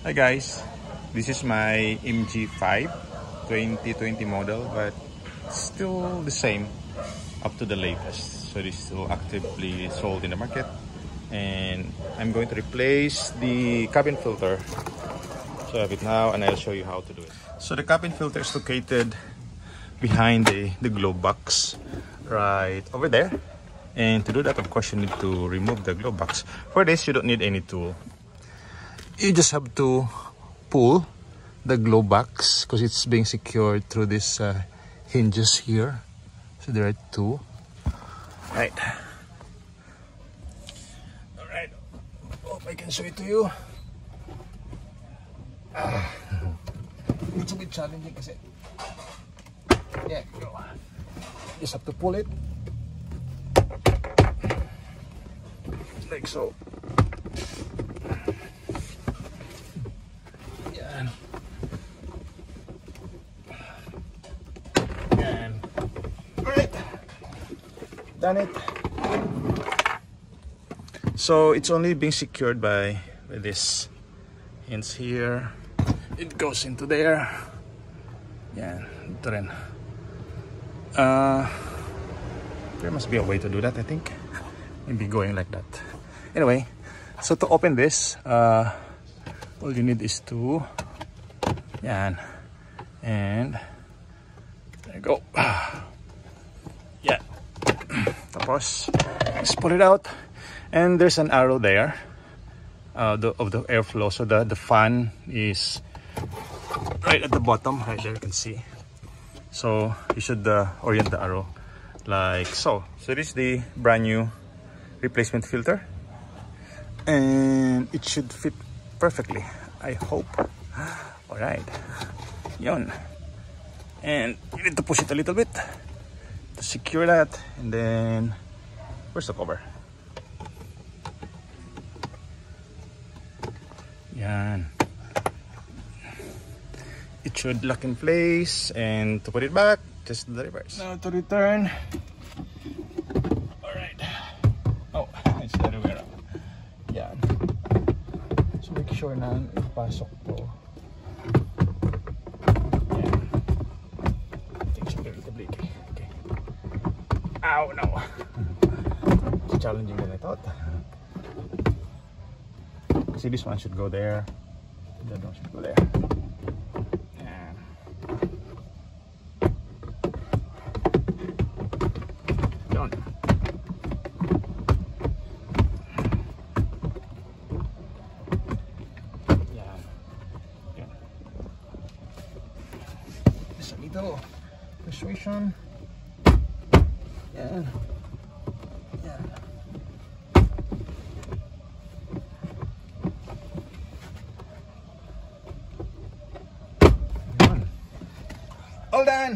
Hi guys, this is my MG5 2020 model, but still the same up to the latest. So this is still actively sold in the market, and I'm going to replace the cabin filter. So I have it now and I'll show you how to do it. So the cabin filter is located behind the glove box right over there. And to do that, of course, you need to remove the glove box. For this, you don't need any tool. You just have to pull the glove box because it's being secured through these hinges here. So there are two. Right. Alright. Hope I can show it to you. It's a bit challenging kasi. Yeah, go. Just have to pull it. Like so. Yan. Yan. Alright. Done it. So it's only being secured by this hinge here. It goes into there. Yan. Ito rin. There must be a way to do that, I think. Maybe going like that. Anyway, so to open this, all you need is to, yan, and there you go. Yeah. Tapos, just pull it out, and there's an arrow there of the airflow. So the fan is right at the bottom, right there, you can see. So you should orient the arrow like so. So this is the brand new replacement filter, and it should fit perfectly, I hope. All right, yun. And you need to push it a little bit to secure that, and then where's the cover? Yan. It should lock in place, and to put it back, just the reverse. Now to return. All right. Oh, it's the other way around. Yan. So make sure na ipasok to. Yan. It's a little blicky. Okay. Ow, no. It's challenging than I thought. See, this one should go there. The other one should go there. Yan. Done. Persuasion. Yan. Yan. Yan. All done.